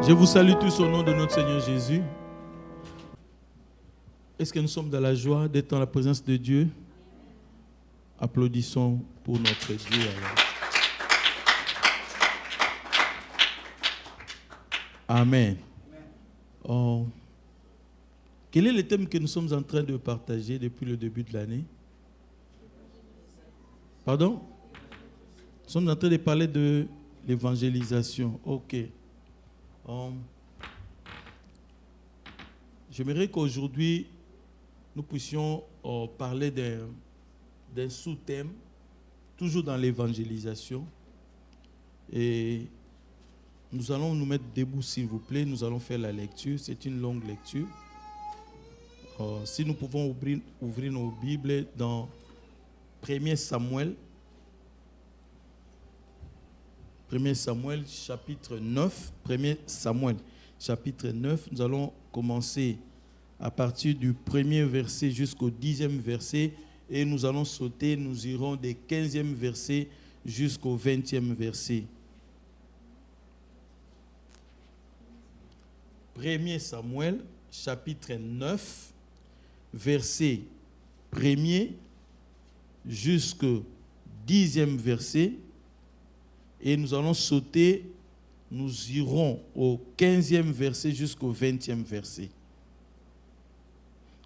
Je vous salue tous au nom de notre Seigneur Jésus. Est-ce que nous sommes dans la joie d'être dans la présence de Dieu? Applaudissons pour notre Dieu. Alors. Amen. Oh. Quel est le thème que nous sommes en train de partager depuis le début de l'année? Pardon? Nous sommes en train de parler de l'évangélisation. Ok. J'aimerais qu'aujourd'hui, nous puissions parler d'un sous-thème, toujours dans l'évangélisation. Et nous allons nous mettre debout, s'il vous plaît. Nous allons faire la lecture. C'est une longue lecture. Si nous pouvons ouvrir nos Bibles dans 1 Samuel. 1 Samuel, chapitre 9. 1 Samuel, chapitre 9. Nous allons commencer à partir du premier verset jusqu'au 10e verset. Et nous allons sauter, nous irons des 15e verset jusqu'au 20e verset. 1 Samuel, chapitre 9, verset 1er jusqu'au 10e verset. Et nous allons sauter, nous irons au 15e verset jusqu'au 20e verset.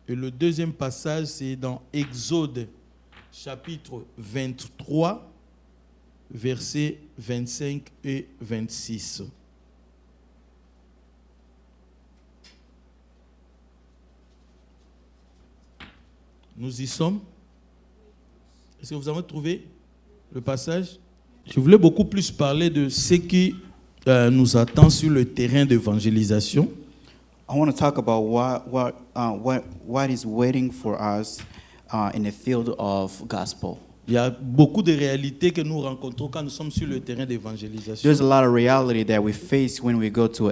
Et le deuxième passage, c'est dans Exode, chapitre 23, versets 25 et 26. Nous y sommes. Est-ce que vous avez trouvé le passage? Je voulais beaucoup plus parler de ce qui nous attend sur le terrain d'évangélisation. I want to talk about what is waiting for us in the field of gospel. Il y a beaucoup de réalités que nous rencontrons quand nous sommes sur le terrain d'évangélisation. There's a lot of reality that we face when we go to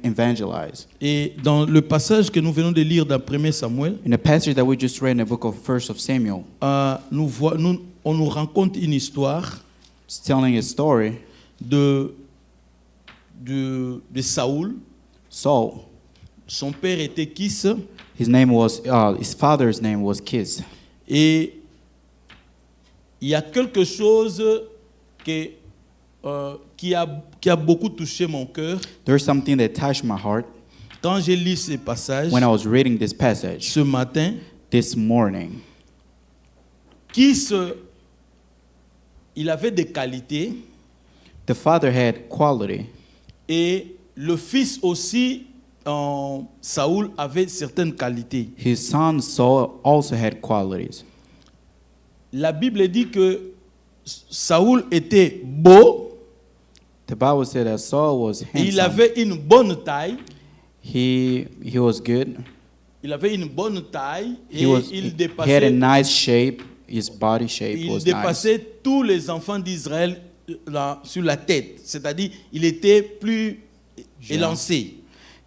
evangelize. Et dans le passage que nous venons de lire dans 1 Samuel, In the passage that we just read in the book of 1 of Samuel, on nous raconte une histoire it's telling a story. de Saoul. Saul, Son père était Kis. his father's name was Kis. Et il y a quelque chose qui a beaucoup touché mon cœur There's something that touched my heart quand j'ai lu ces passages when I was reading this passage ce matin. this morning. Kis, il avait des qualités The father had quality, et le fils aussi, Saoul, avait certaines qualités. his son Saul also had qualities. La Bible dit que Saoul était beau, The Bible said that Saul was et il handsome. avait une bonne taille. He was good. Il avait une bonne taille et He had a nice shape. His body shape il was nice. dépassait tous les enfants d'Israël sur la tête. C'est-à-dire, il était plus élancé.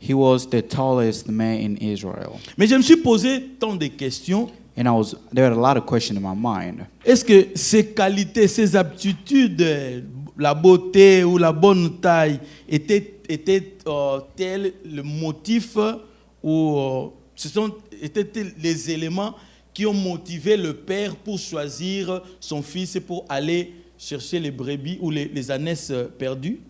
He was the tallest man in Israel. Mais je me suis posé tant de questions. And there were a lot of questions in my mind. Est-ce que ces qualités, ces aptitudes, la beauté ou la bonne taille étaient tels le motif ou étaient les éléments qui ont motivé le père pour choisir son fils pour aller chercher les brebis ou les ânesses perdues?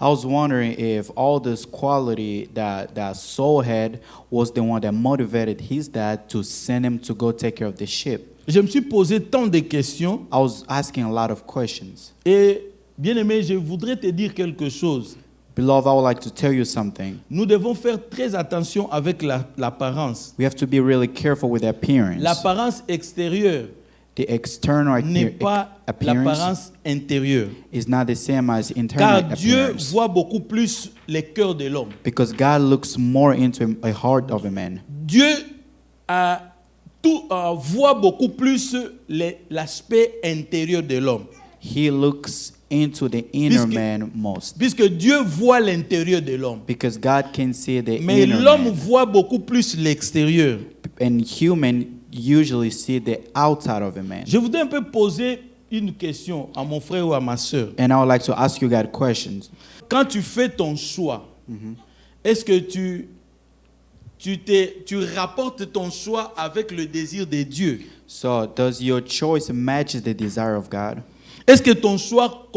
I was wondering if all this quality that Saul had was the one that motivated his dad to send him to go take care of the sheep. Je me suis posé tant de questions. I was asking a lot of questions. Et bien aimé, je voudrais te dire quelque chose. Beloved, I would like to tell you something. Nous devons faire très attention avec l'apparence. We have to be really careful with appearance. L'apparence extérieure The external n'est pas appearance l'apparence intérieure. is not the same as internal Car Dieu appearance. voit beaucoup plus les cœurs de l'homme. Because God looks more into a heart of a man. Dieu voit beaucoup plus l'aspect intérieur de l'homme. He looks into the inner man most. Puisque Dieu voit l'intérieur de l'homme. Because God can see the Mais inner l'homme man. voit beaucoup plus l'extérieur. And human usually see the outside of a man. Je voudrais un peu poser une question à mon frère ou à ma sœur. And I would like to ask you guys questions. Quand tu fais ton choix, est-ce que tu rapportes ton choix avec le désir de Dieu? So, does your choice match the desire of God? Est-ce que ton choix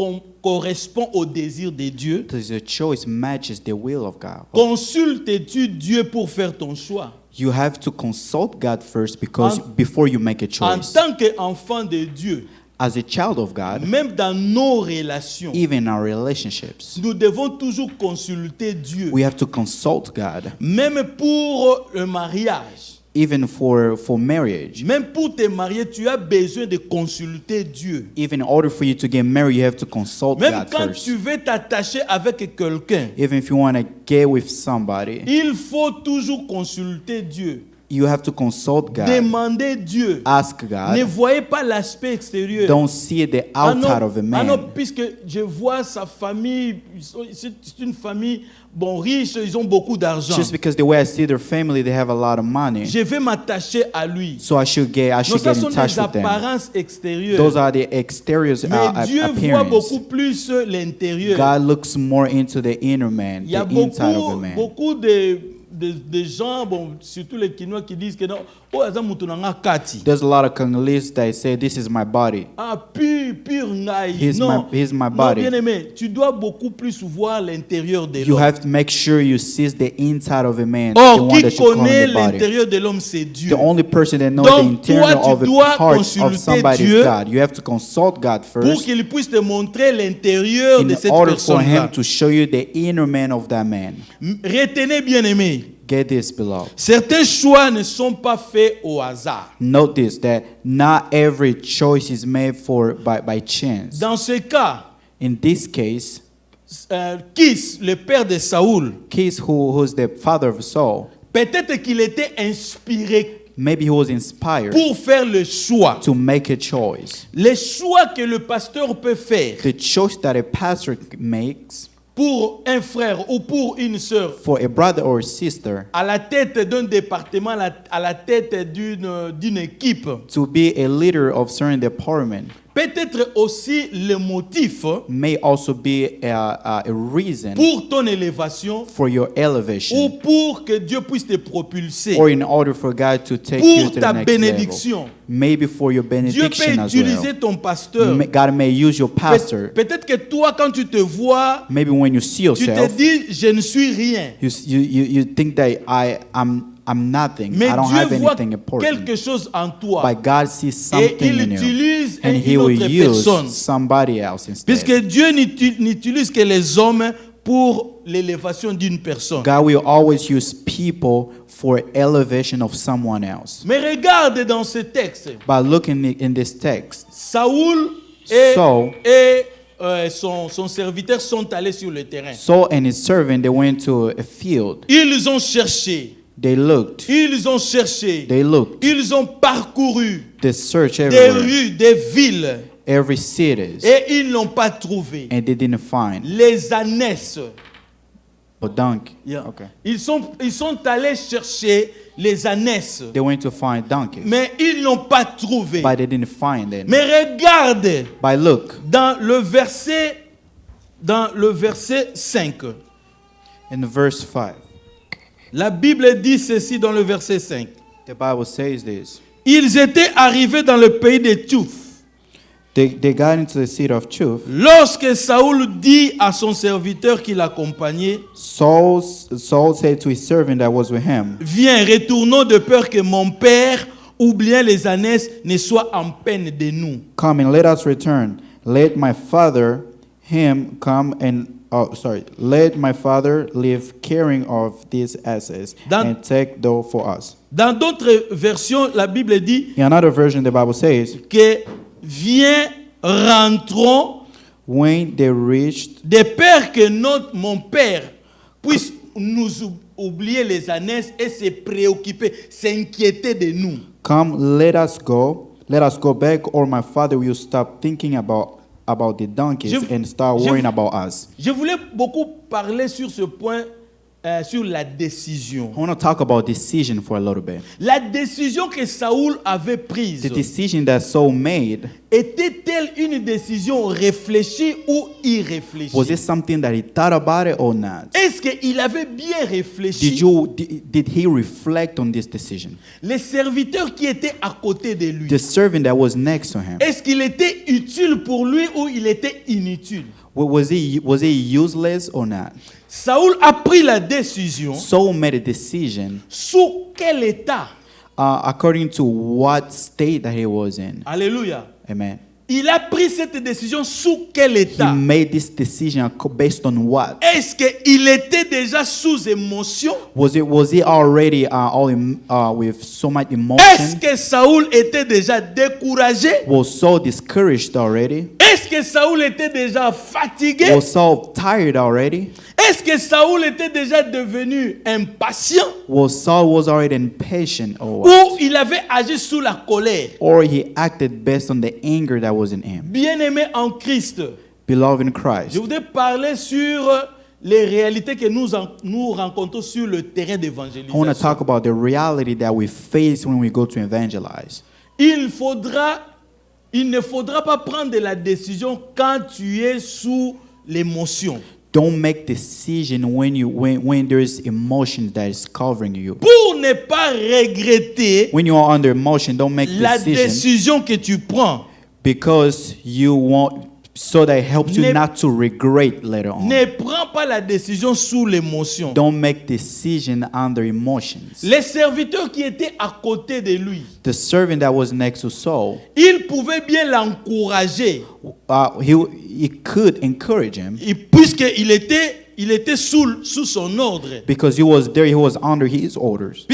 correspond au désir de Dieu? Does your choice matches the will of God? Consultes-tu Dieu pour faire ton choix? You have to consult God first because before you make a En choice. tant qu'enfant de Dieu, As a child of God, même dans nos relations, even in our relationships, nous devons toujours consulter Dieu. we have to consult God. Même pour le mariage, Even for marriage, même pour te marier, tu as besoin de consulter Dieu. even in order for you to get married, you have to consult Même God quand first. tu veux t'attacher avec quelqu'un, Even if you want to get with somebody, il faut toujours consulter Dieu. you have to consult God. Demander Dieu. Ask Ne God. voyez pas l'aspect extérieur. Don't see the outside of a Ah non, man. puisque je vois sa famille, c'est une famille riche, ils ont beaucoup d'argent. Just because the way I see their family, they have a lot of money. Je vais m'attacher à lui. So I should Non, ça get sont in touch des with them. apparences extérieures. Those are the exterior Mais Dieu voit appearance. beaucoup plus l'intérieur. God looks more into the inner man, Il y a the inside of a man. beaucoup de gens, surtout les Kinois, qui disent que non, oh, aza mutu na nga kati. There's a lot of Congolese that say, "This is my body. Ah, pur ngai. He's Non, my non, body." bien aimé, tu dois beaucoup plus voir l'intérieur de You l'homme. have to make sure you see the inside of a man, the Or, one qui that you call connaît the body. l'intérieur de l'homme, c'est Dieu. The only person that knows Donc, the internal toi, of tu the dois heart consulter of somebody Dieu is God. You have to consult God Pour first qu'il puisse te montrer l'intérieur de in cette order for personne-là. him to show you the inner man of that man. Retenez bien aimé, Get this, beloved. certains choix ne sont pas faits au hasard. Note this, that not every choice is made by chance. Dans ce cas, In this case, Kis, le père de Saoul, Kis, who's the father of Saul, peut-être qu'il était inspiré maybe he was inspired pour faire le choix. to make a choice. Les choix que le pasteur peut faire The choice that a pastor makes pour un frère ou pour une sœur for a brother or a sister à la tête d'un département, à la tête d'une équipe, to be a leader of certain department peut être aussi le motif may also be a reason pour ton élévation for your ou elevation pour que Dieu puisse te propulser or in order for God to take you pour to ta the next level. bénédiction. Maybe for your Dieu peut benediction as utiliser well. ton pasteur. God may use your pastor. Peut-être que toi, quand tu te vois, Maybe when you see tu te yourself, dis, je ne suis rien. you think that I'm nothing. Mais I don't Dieu have voit anything important. quelque chose en toi. But God sees Et something il in you, utilise and He une will autre use personne. somebody else instead. Puisque Dieu n'utilise que les hommes pour l'élévation d'une personne. God will always use people for elevation of someone else. Mais regarde dans ce texte, But look in this text, Saoul et, Saul- son serviteur sont allés sur le terrain. Saul and his servant, they went to a field. Ils ont cherché, They looked. ils ont cherché, They looked. ils ont parcouru They searched des everywhere, rues, des villes, every cities, et ils n'ont pas trouvé. and they didn't find Les ânesses. a donkey. Yeah. Okay. Ils sont allés chercher les ânesses, They went to find donkeys, mais ils n'ont pas trouvé. but they didn't find them. Mais regarde But look, dans le verset 5. in verse 5, La Bible dit ceci dans le verset 5. the Bible says this. Ils étaient arrivés dans le pays de Touf. They got into the city of Chuf. Lorsque Saoul dit à son serviteur qui l'accompagnait, Saul said to his servant that was with him, viens, retournons de peur que mon père ou bien les ânesses ne soient en peine de nous. "Come and let us return. Let my father let my father live caring of these asses and take those for us." Dans d'autres versions, la Bible dit In another version, the Bible says, que viens, rentrons when they reached, de peur que mon père puisse nous oublier les ânesses et se préoccuper, s'inquiéter de nous. "Come, let us go back, or my father will stop thinking about the donkeys and start worrying about us." Je voulais beaucoup parler sur ce point sur la décision. I want to talk about decision for a little bit. La décision que Saoul avait prise The decision that Saul made, était-elle une décision réfléchie ou irréfléchie? was it something that he thought about it or not? Est-ce qu'il avait bien réfléchi? Did he reflect on this decision? Les serviteurs qui étaient à côté de lui, The servant that was next to him, est-ce qu'il était utile pour lui ou il était inutile? was he useless or not? Saoul a pris la décision Saul made a decision sous quel état? according to what state that he was in. Alléluia. Amen. Il a pris cette décision sous quel He état? made this decision based on what? Est-ce qu'il était déjà sous émotion? Was he already with so much Est-ce emotion? que Saoul était déjà découragé? Was Saul discouraged already? Est-ce que Saoul était déjà fatigué? Was Saul tired already? Est-ce que Saoul était déjà devenu impatient? Saul was already impatient or Ou what? il avait agi sous la colère? Or he acted based on the anger that was in him? Bien-aimé en Christ, Beloved in je Christ, voudrais parler sur les réalités que nous rencontrons sur le terrain I want to d'évangélisation. talk about the reality that we face when we go to evangelize. Il ne faudra pas prendre la décision quand tu es sous l'émotion. Don't make decision when there is emotion that is covering you. Pour ne pas regretter When you are under emotion, don't make la decision décision que tu prends. because you want so that it helps you Ne- not to regret later on. Ne prends pas la décision sous l'émotion. Don't make decision under emotions. Les serviteurs qui étaient à côté de lui, The servant that was next to Saul, ils pouvaient bien l'encourager he could encourage him puisqu'il était sous son ordre. because he was there. He was under his orders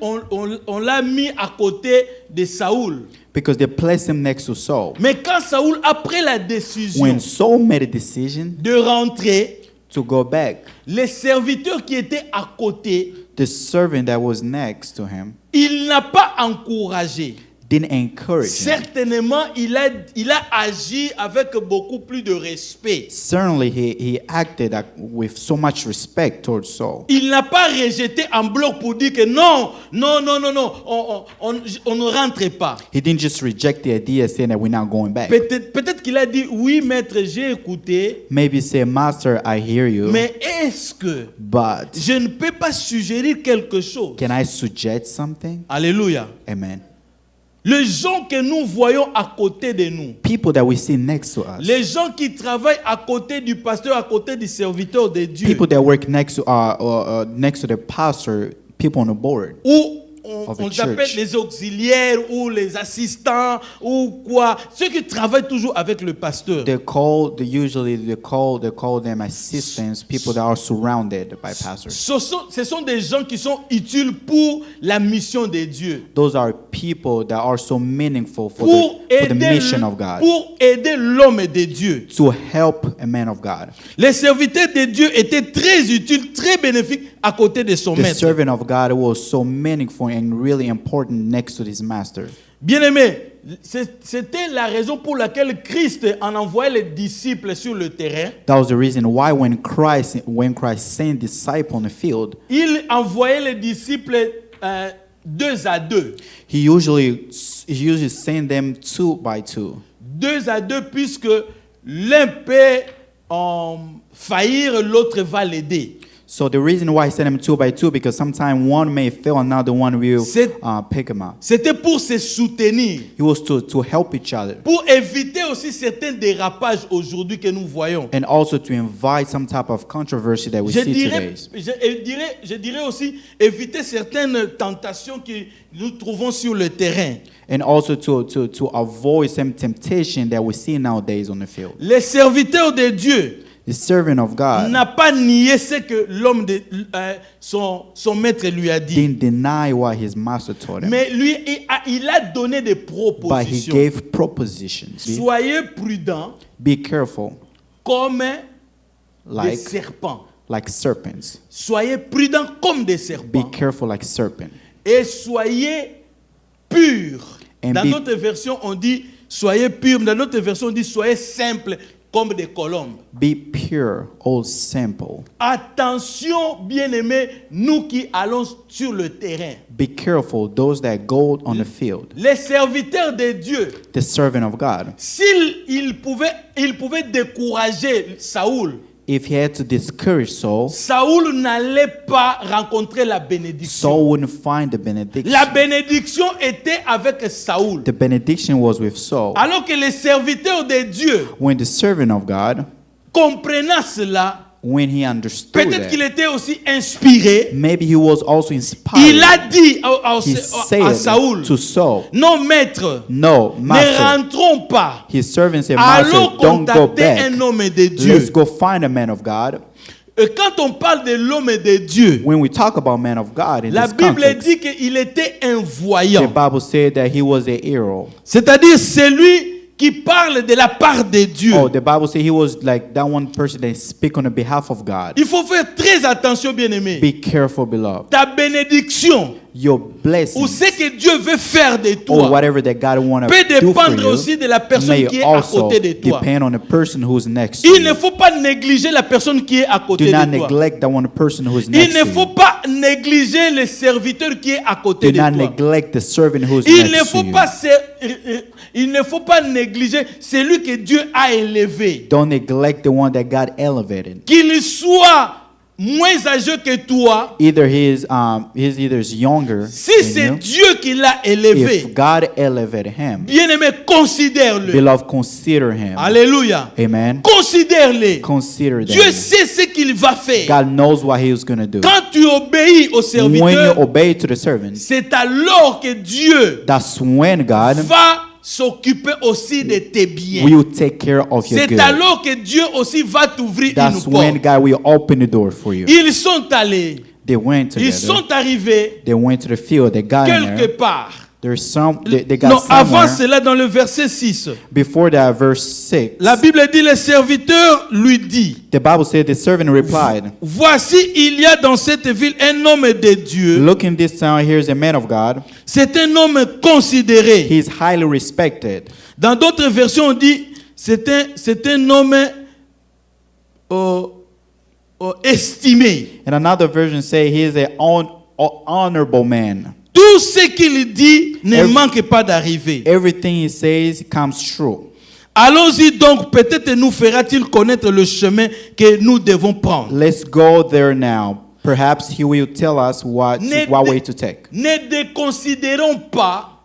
On l'a mis à côté de Saoul. because they placed him next to Saul. Mais quand Saoul a pris la décision When Saul made a decision de rentrer, to go back, les serviteurs qui étaient à côté, the servant that was next to him il n'a pas encouragé. didn't encourage him. Certainement, il a agi avec beaucoup plus de respect. Certainly, he acted with so much respect towards Saul. Il n'a pas rejeté en bloc pour dire que non, on ne rentre pas. He didn't just reject the idea saying that we're not going back. Peut-être qu'il a dit, oui maître, j'ai écouté, Maybe say, Master, I hear you, mais est-ce que but je ne peux pas suggérer quelque chose? can I suggest something? Alléluia. Amen. Les gens que nous voyons à côté de nous, People that we see next to us, les gens qui travaillent à côté du pasteur, à côté du serviteur de Dieu, people that work next to the pastor, people on the board, ou of on a appelle church. les auxiliaires ou les assistants ou quoi, ceux qui travaillent toujours avec le pasteur. they call them assistants, people that are surrounded by pastors. Ce sont des gens qui sont utiles pour la mission de Dieu, Those are people that are so meaningful for pour the mission of God, pour aider l'homme de Dieu. to help a man of God. Les serviteurs de Dieu étaient très utiles, très bénéfiques à côté de son The maître. servant of God was so meaningful and really important next to his master. Bien-aimé, c'était la raison pour laquelle Christ en envoyait les disciples sur le terrain. That was the reason why when Christ sent disciples on the field, Il envoyait les disciples 2 à 2. he usually sent them 2 by 2. 2 à 2 puisque l'un peut faillir, l'autre va l'aider. So the reason why he sent them 2 by 2 because sometimes one may fail, another one will pick him up. C'était pour se soutenir, It was to help each other, pour éviter aussi certains dérapages aujourd'hui que nous voyons. and also to invite some type of controversy that we see today. Je dirais aussi éviter certaines tentations que nous trouvons sur le terrain. And also to avoid some temptation that we see nowadays on the field. Les serviteurs de Dieu The servant of God n'a pas nié ce que son maître lui a dit. didn't deny what his master told him, Mais lui, il a donné des but he propositions. gave propositions. Soyez prudents Be careful, comme des like serpents. serpents. Soyez prudents comme des Be serpents. careful like serpent. Et soyez purs. And Dans be- notre version, on dit soyez purs. Dans notre version, on dit soyez simples comme des colombes. Be pure, all simple. Attention, bien-aimés, nous qui allons sur le terrain. Be careful, those that go on the field. Les serviteurs de Dieu, The servant of God. s'il pouvait décourager Saoul, If he had to discourage Saul, Saoul n'allait pas rencontrer la bénédiction. Saul wouldn't find the benediction. La bénédiction était avec Saoul. The benediction was with Saul. Alors que les serviteurs de Dieu, When the servant of God, comprenant cela, when he understood peut-être qu'il that, était aussi inspiré. maybe he was also Il inspired. a dit He à said Saoul, to Saul, non maître, no, ne master. rentrons pas. His servant said, master, Allons don't go contacter back. un homme de Let's Dieu. go find a man of God. Et quand on parle de l'homme de Dieu, When we talk about man of God in la this Bible context, dit qu'il était un the voyant. Bible said that he was a hero. C'est-à-dire celui qui parle de la part de Dieu. Oh, the Bible said he was like that one person that speak on the behalf of God. Il faut faire très attention, bien-aimé. Be careful, beloved. Ta bénédiction, Your ou blessing, ce que Dieu veut faire de or toi, whatever that God want peut to do for dépendre aussi you, de la personne may qui est à also côté de toi. depend on the person who's next to Il ne you. faut pas négliger la personne qui est à côté Do not de toi. neglect that one person who's Il next ne to faut you. pas négliger le serviteur qui est à côté Do de not toi. neglect the servant who's Il ne next to faut you. pas il ne faut pas négliger celui que Dieu a élevé. Don't neglect the one that God elevated. Qu'il soit moins âgé que toi, Either he's either younger si than c'est you. Dieu qui l'a élevé, If God elevated him, bien-aimé, considère-le. beloved, consider him. Alléluia. Amen. Considère-le. Consider Dieu that. sait ce qu'il va faire. God knows what he was going to do. Quand tu obéis au When you serviteur, obey to the servant, c'est alors que Dieu that's when God va s'occuper aussi de tes biens. will take care of your C'est good. alors que Dieu aussi va t'ouvrir une That's when porte. God will open the door for you. Ils sont allés, They went ils together. sont arrivés They went to the field. They got in quelque there. part. There's some. They got Non, avant somewhere. cela, dans le verset 6, Before that, verse 6. la Bible dit, le serviteur lui dit, The Bible said the servant replied, voici, il y a dans cette ville un homme de Dieu. "Look in this town. Here's a man of God. C'est un homme considéré. He's highly respected." Dans d'autres versions, on dit, c'est un homme estimé. And another version say he is an honorable man. Tout ce qu'il dit ne Every- manque pas d'arriver. Everything he says comes true. Allons-y donc, peut-être nous fera-t-il connaître le chemin que nous devons prendre. Let's go there now. Perhaps he will tell us what way to take. Ne déconsidérons pas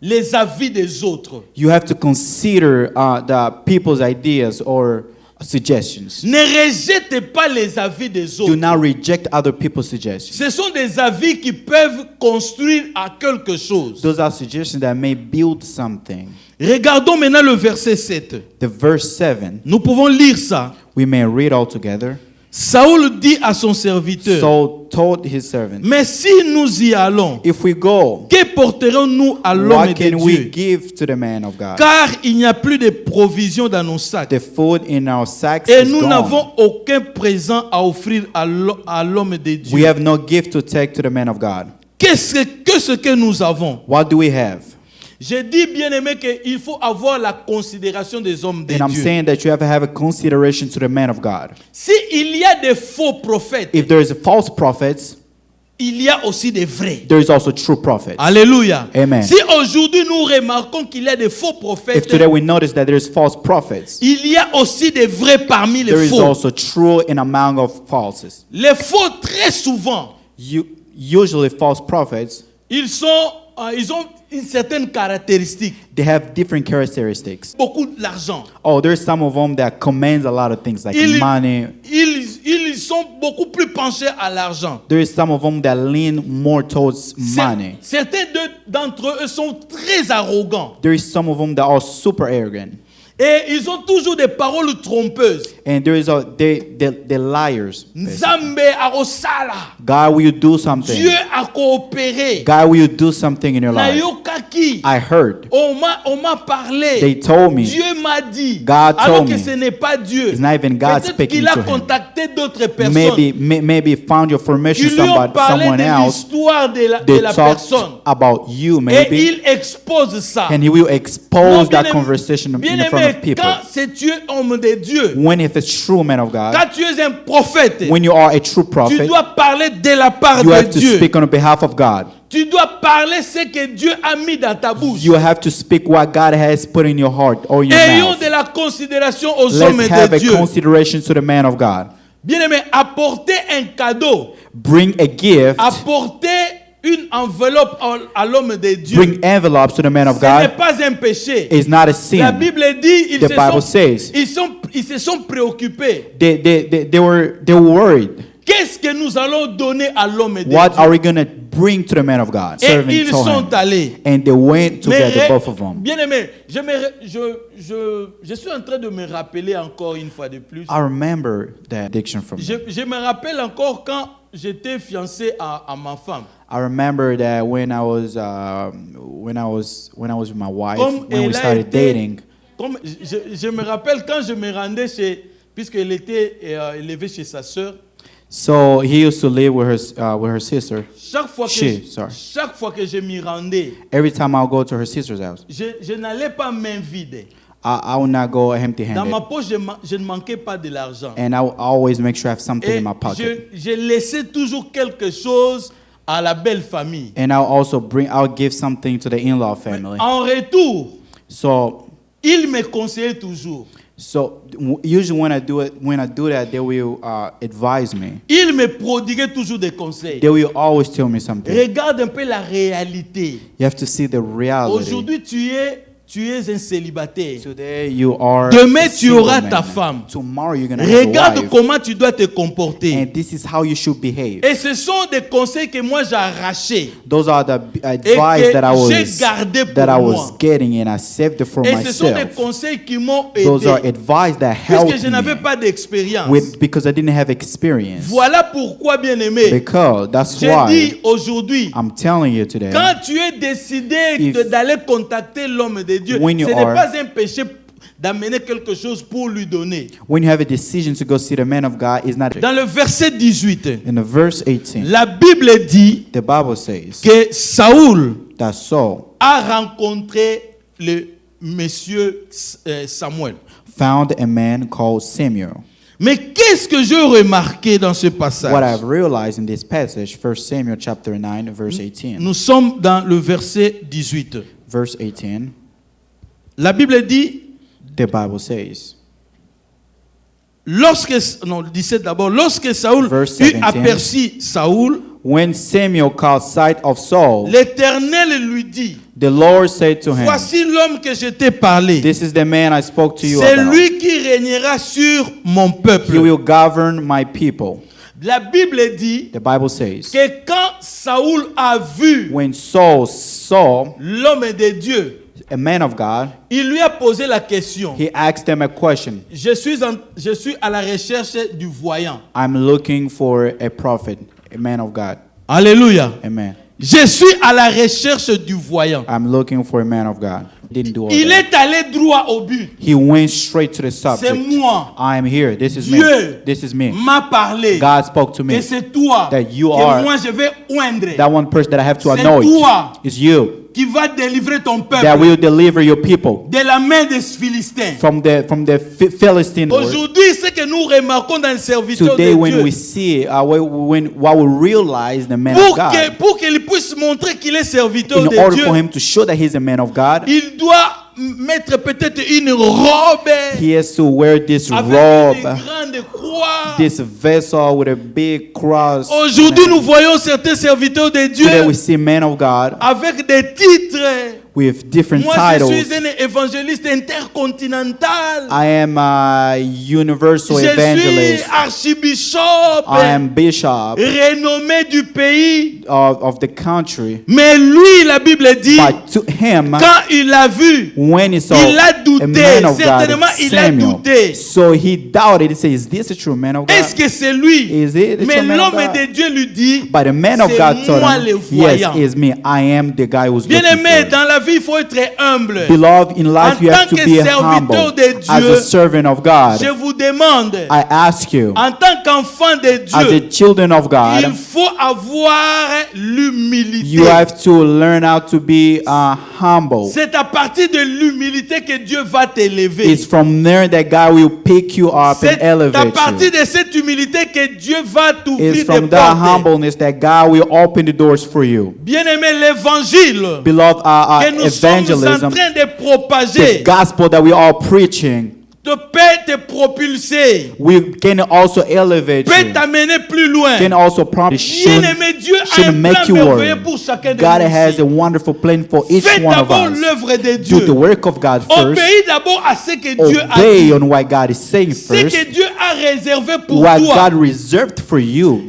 les avis des autres. You have to consider the people's ideas or suggestions. Ne rejette pas les avis des Do autres. not reject other people's suggestions. Ce sont des avis qui peuvent construire à quelque chose. Those are suggestions that may build something. Regardons maintenant le verset 7. The verse 7, Nous pouvons lire ça. we may read all together. Saoul dit à son serviteur, Saul told his servant, mais si nous y allons, "If we go, que porterons-nous à l'homme what de can we Dieu? give to the man of God? Car il n'y a plus de provisions dans nos sacs. The food in our sacks Et is nous gone. n'avons aucun présent à offrir à l'homme de Dieu. We have no gift to take to the man of God. Qu'est-ce que nous avons? What do we have?" Je dis bien aimé qu'il faut avoir la considération des hommes de And I'm Dieu. saying that you have to have a consideration to the man of God. Si il y a des faux prophètes, If there is false prophets, il y a aussi des vrais. there is also true prophets. Alléluia. Amen. Si aujourd'hui nous remarquons qu'il y a des faux If prophètes, today we notice that there is false prophets, il y a aussi des vrais parmi there les is faux. also true in among of falses. Les faux, très souvent, Usually false prophets, ils ont une certaine caractéristique. they have different characteristics. Beaucoup d'argent. Oh, there's some of them that commands a lot of things like Ils, money. ils sont beaucoup plus penchés à l'argent. There is some of them that lean more towards money. Certains d'entre eux sont très arrogants. There is some of them that are super arrogant. Et ils ont toujours des paroles trompeuses. And there is the liars. Nzambe akosala. God, will you do something? Dieu a coopéré. God, will you do something in your life? Nayokaki acquis. I heard. On m'a parlé. They told me. Dieu m'a dit. God Alors told que me. ce n'est pas Dieu. It's not even God Peut-être speaking qu'il a to him. contacté d'autres personnes. Maybe found your information Qui lui ont parlé someone de else. l'histoire de They la talked personne. about you, Et maybe. il expose ça. And he will expose that Bien-aimé, conversation in front bien-aimé, of people. quand c'est Dieu, homme de Dieu, When if it's true man of God, quand tu es un prophète, when you are a true tu prophet, dois parler de la part you de have to Dieu. speak on behalf of God. Tu dois parler ce que Dieu a mis dans ta bouche. You have to speak what God has put in your heart or in your Ayons mouth. de la considération aux hommes Let's have de a Dieu. consideration to the man of God. Bien-aimé, apporter un cadeau, Bring a gift. apporter une enveloppe à l'homme de Dieu, Bring envelopes to the man of ce n'est God. pas un péché. Is not a La sin. Bible dit, The Bible says ils se sont préoccupés. they were worried. Qu'est-ce que nous allons donner à l'homme de What Dieu? are we gonna bring to the man of God? Et Servant ils told sont him. allés. And they went together, both of them. Bien aimé, je suis en train de me rappeler encore une fois de plus. I remember that addiction from them. Je me rappelle encore quand j'étais fiancé à ma femme. I remember that when I was with my wife, Comme when we elle a started été- dating. Comme je me rappelle quand je me rendais puisqu'elle était élevée chez sa sœur. So he used to live with her sister. Chaque fois chaque fois que je m'y rendais, Every time I'll go to her sister's house, je n'allais pas main vide. I will not go Dans ma empty-handed, poche, je ne manquais pas de l'argent. and I will always make sure I have something Et in my pocket. je laissais toujours quelque chose à la belle famille. And I'll give something to the in-law family. En retour, So il me conseillait toujours. Usually when I do that, they will advise me. Il me prodiguait toujours des conseils. They will always tell me something. Regarde un peu la réalité. You have to see the reality. Aujourd'hui, tu es un célibataire. Today you are. Demain, a tu single auras man. ta femme. Tomorrow you're gonna have a Regarde wife. comment tu dois te comporter. And this is how you should behave. Et ce sont des conseils que moi j'ai arrachés. Those are the advice que that j'ai gardé pour I moi. was getting, and I saved it for Et ce sont des myself. conseils qui m'ont Those are aidé. advice that Puisque helped je n'avais me pas d'expérience. because I didn't have experience. Voilà pourquoi, bien aimé, Because that's je why dis aujourd'hui, I'm telling you today. quand tu es décidé d'aller contacter l'homme de Dieu, When you ce n'est are- pas un péché d'amener quelque chose pour lui donner. When you have a decision to go see the man of God, is not. Dans le verset 18, In the verse 18, la Bible dit the Bible says que Saoul that Saul a rencontré le monsieur Samuel. found a man called Samuel. Mais qu'est-ce que j'ai remarqué dans ce What passage? I've realized in this passage, 1 Samuel chapter 9, verse 18. Nous sommes dans le verset 18. Verse 18, La Bible dit, the Bible says, lorsque Saoul Verse eut 17. aperçu Saoul, when Samuel caught sight of Saul, l'Éternel lui dit, the Lord said to him, voici l'homme que je t'ai parlé. this is the man I spoke to you C'est about. lui qui régnera sur mon He peuple. will govern my people. La Bible dit The Bible says, que quand Saoul a vu when Saul saw l'homme de Dieu, a man of God, il lui a posé la question. he asked him a question. Je suis à la recherche du voyant. I'm looking for a prophet, a man of God. Alléluia. Amen. Je suis à la recherche du voyant. I'm looking for a man of God. Didn't do all Il that. est allé droit au but. He went straight to the C'est subject. moi. I am here. This is Dieu me. This is me. m'a parlé. God spoke to Que me. c'est toi That you que are- moi je vais oindre. That one person that I have to C'est anoint toi. is you. Qui va délivrer ton That peuple will deliver your people de la main des Philistins. from the Philistine war. Aujourd'hui, ce que nous remarquons dans le serviteur Today, de when Dieu, we see, what we realize the man pour of God, pour qu'il puisse montrer qu'il est serviteur in de order Dieu, for him to show that he's a man of God, il doit mettre peut-être une robe he has to wear this avec robe, une grande croix. this vessel with a big cross. Aujourd'hui, nous voyons certains serviteurs de Dieu Today, we see men of God avec des titres. with different Moi, titles. je suis un évangéliste intercontinental. I am a universal Je suis evangelist. archibishop, I am bishop renommé du pays. of the country. Mais lui, la Bible dit, But to him, quand il a vu, when he saw il a a douté. man of Certainement, God, il a Samuel, douté. so he doubted. He said, "Is this a true man of God?" Est-ce que c'est lui? Is it a Mais true man of l'homme God? de Dieu lui dit, But the man of c'est God told moi him, le "Yes, voyant. it's me. I am the guy who's Bien looking aimé, for." dans la vie, il faut être humble. Beloved, in life you have to tant que be serviteur humble. de As a Dieu, servant of God, Je vous demande, I ask you, en tant qu'enfant de as a Dieu, children of il God, faut avoir l'humilité. you have to learn how to be humble. C'est à partir de l'humilité que Dieu va t'élever. It's from there that God will pick you up and C'est à elevate partir you. de cette humilité que Dieu va It's t'ouvrir des from that portes. humbleness that God will open the doors for you. Bien-aimé, l'évangile Beloved, que nous sommes en evangelism, train de the propager, gospel that we are preaching, peut te propulser, we can also elevate peut you, t'amener plus loin. can also prompt, Bien-aimé, Dieu a should un make plan you merveilleux worry. pour chacun de God nous has ici. a wonderful plan for each Fais one of d'abord us. l'œuvre de Do the Dieu. work of God first. Obéis d'abord à ce que Dieu a Obey dit. on what God is saying Ce first. que Dieu a réservé pour What toi. God reserved for you.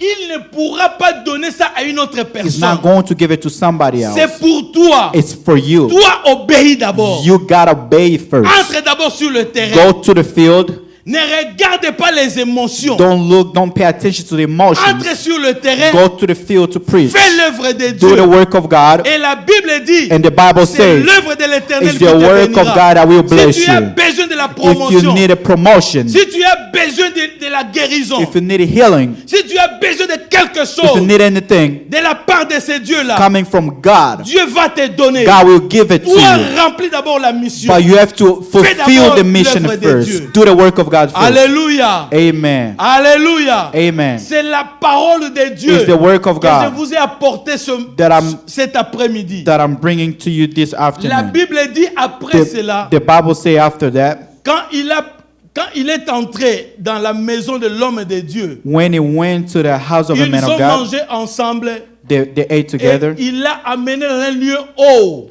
Il ne pourra pas donner ça à une autre He's personne. not going to give it to somebody else. C'est pour toi. It's for you. Toi, obéis d'abord. You gotta obey first. Entre d'abord sur le terrain. Go to the field. Ne regarde pas les émotions. Don't pay attention to the emotions. Entre sur le terrain. Go to the field to preach. Fais l'œuvre de Do the Dieu. work of God. Et la Bible dit, And the Bible c'est says, l'œuvre de l'Éternel it's qui the te work of God that will bénira. bless Si tu as you. besoin de la If you promotion, need a promotion, si tu as besoin de la guérison, if you need a healing, si tu as besoin de quelque if you chose need anything de la part de ces dieux-là, coming from God, Dieu va te donner. God will give it to Toi, you. remplis d'abord la mission. But you have to fulfill d'abord the mission l'œuvre de first. Dieu. Do the work of God first. Alléluia. Amen. Alléluia. Amen. C'est la parole de Dieu It's the work of que je God vous ai apporté cet après-midi. that I'm bringing to you this La afternoon. Bible dit après cela, The Bible say after that, quand il est entré dans la maison de l'homme de Dieu, when he went to the house of a ils man ont of God, mangé ensemble they ate et together. il l'a amené dans un lieu haut.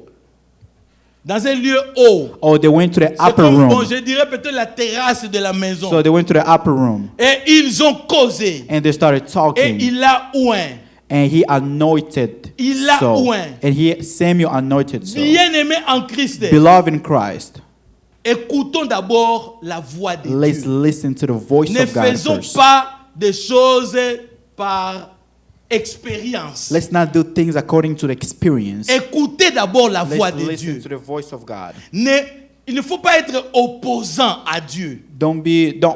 Dans un lieu haut. Oh, they went to the C'est upper comme, bon, room. je dirais peut-être la terrasse de la maison. So they went to the upper room Et ils ont causé. and they started Et talking. il a oint. And he anointed Il l'a Saul. oint. And Samuel anointed Saul. Bien-aimé en Christ, Beloved in Christ, écoutons d'abord la voix de let's Dieu. listen to the voice Ne of God faisons first. pas des choses par expérience. Let's not do things according to the experience. Écoutez d'abord la voix Let's de listen Dieu. to the voice of God. Il ne faut pas être opposant à Dieu. Don't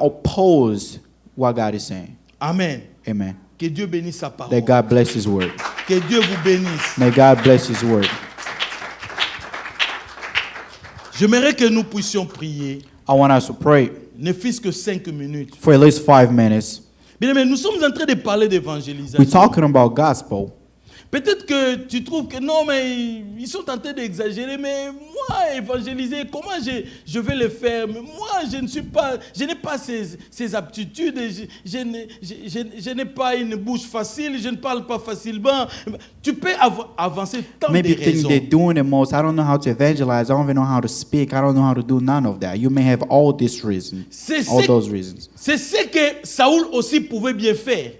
oppose what God is saying. Amen. Amen. Que Dieu bénisse sa parole. That God bless His word. Que Dieu vous bénisse. May God bless His word. J'aimerais que nous puissions prier, I want us to pray ne fût-ce que 5 minutes. for at least 5 minutes. Bien, mais nous sommes en train de parler We're d'évangélisation. talking about gospel. Peut-être que tu trouves que non, mais ils sont en train d'exagérer. Mais moi, évangéliser, comment je vais le faire? Mais moi, je n'ai pas ces aptitudes. Je n'ai pas une bouche facile. Je ne parle pas facilement. Tu peux avancer tant de Maybe think raisons. they're doing the most. I don't know how to evangelize. I don't even know how to speak. I don't know how to do none of that. You may have all these reasons. All those reasons. C'est ce que Saoul aussi pouvait bien faire.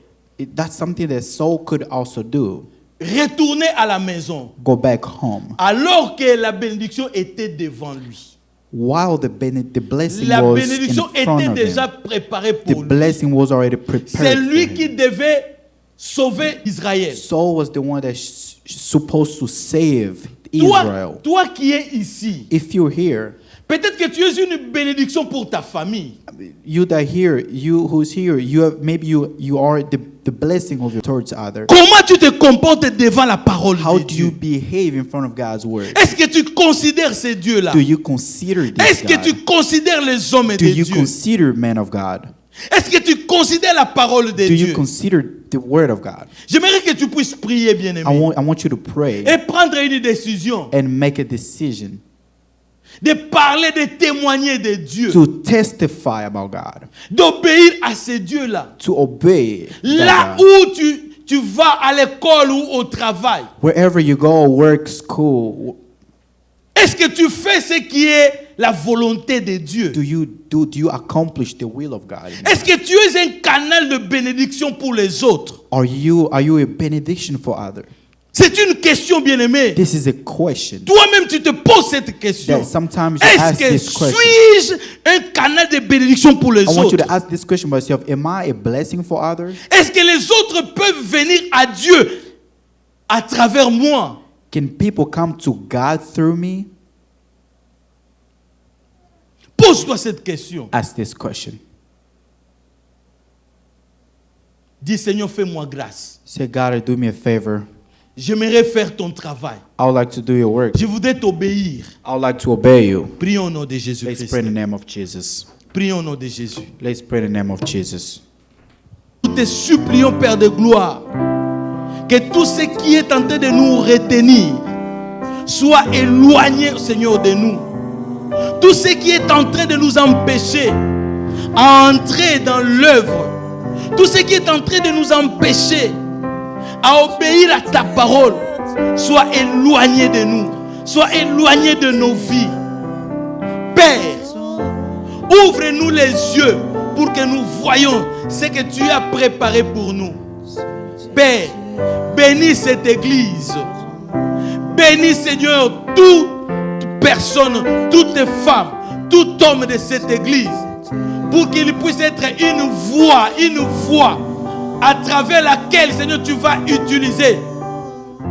That's something that Saul could also do. Retourner à la maison. Go back home. Alors que la bénédiction était devant lui. While the blessing La was bénédiction in front était of déjà him. préparée The pour lui. blessing was already prepared C'est for lui him. qui devait sauver Israël. Saul was the one that's supposed to save Israel. Toi qui es ici, If you're here, peut-être que tu es une bénédiction pour ta famille. you that here, you who's here, maybe you are the blessing of your towards others. Comment tu te comportes devant la parole How de do you Dieu? behave in front of God's word? Est-ce que tu considères ces dieux-là? Do you consider this Est-ce que tu God? considères les hommes Do de you Dieu? consider men of God? Est-ce que tu considères la parole de Do you Dieu? consider the word of God? J'aimerais que tu puisses prier, bien-aimé, I want you to pray et prendre une décision and make a decision de parler, de témoigner de Dieu, to testify about God, d'obéir à ces dieux-là. to obey that Là God. où tu vas à l'école ou au travail, Wherever you go, work, school, est-ce que tu fais ce qui est la volonté de Dieu? do you accomplish the will of God? Est-ce que tu es un canal de bénédiction pour les autres? Are you a benediction for others? C'est une question, bien-aimé. This is a question Toi-même, tu te poses cette question. that sometimes you Est-ce ask que this question. suis-je un canal de bénédiction pour les I want you autres? to ask this question myself. Am I a blessing for others? Est-ce que les autres peuvent venir à Dieu à travers moi? Can people come to God through me? Pose-toi cette question. Ask this question. Dis, Seigneur, fais-moi grâce. Say, God, do me a favor. J'aimerais faire ton travail. I would like to do your work. Je voudrais t'obéir. I would like to obey you. Prions au nom de Let's Jésus-Christ. pray in the name of Jesus. Prions au nom de Jésus. Let's pray in the name of Jesus. Nous te supplions, Père de gloire, que tout ce qui est en train de nous retenir soit éloigné, Seigneur, de nous. Tout ce qui est en train de nous empêcher à entrer dans l'œuvre, tout ce qui est en train de nous empêcher à obéir à ta parole, soit éloigné de nous, soit éloigné de nos vies. Père, ouvre-nous les yeux pour que nous voyions ce que tu as préparé pour nous. Père, bénis cette église. Bénis, Seigneur, toute personne, toute femme, tout homme de cette église, pour qu'il puisse être une voix à travers laquelle, Seigneur, tu vas utiliser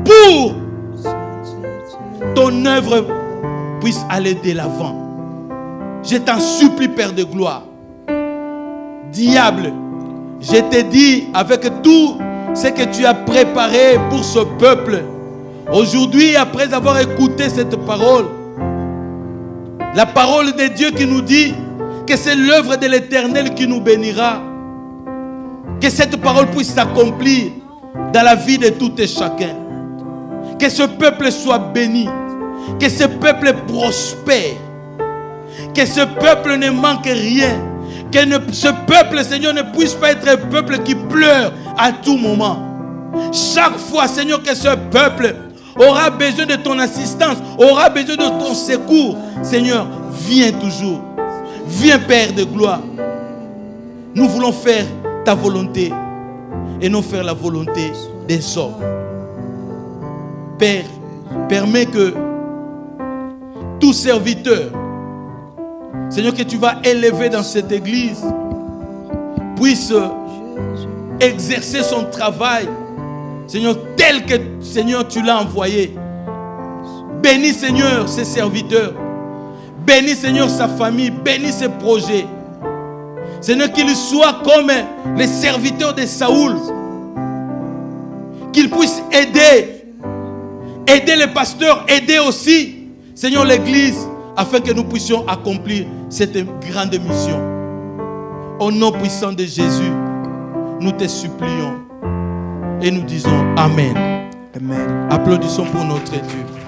pour ton œuvre puisse aller de l'avant. Je t'en supplie, Père de gloire. Diable, je te dis avec tout ce que tu as préparé pour ce peuple. Aujourd'hui, après avoir écouté cette parole, la parole de Dieu qui nous dit que c'est l'œuvre de l'Éternel qui nous bénira. Que cette parole puisse s'accomplir dans la vie de tout et chacun. Que ce peuple soit béni. Que ce peuple prospère. Que ce peuple ne manque rien. Que ce peuple, Seigneur, ne puisse pas être un peuple qui pleure à tout moment. Chaque fois, Seigneur, que ce peuple aura besoin de ton assistance, aura besoin de ton secours, Seigneur, viens toujours. Viens, Père de gloire. Nous voulons faire ta volonté et non faire la volonté des hommes. Père, permets que tout serviteur, Seigneur, que tu vas élever dans cette église, puisse exercer son travail, Seigneur, tel que, Seigneur, tu l'as envoyé. Bénis, Seigneur, ses serviteurs. Bénis, Seigneur, sa famille. Bénis ses projets. Seigneur, qu'il soit comme les serviteurs de Saoul. Qu'il puisse aider les pasteurs, aider aussi, Seigneur, l'église, afin que nous puissions accomplir cette grande mission. Au nom puissant de Jésus, nous te supplions et nous disons Amen. Amen. Applaudissons pour notre Dieu.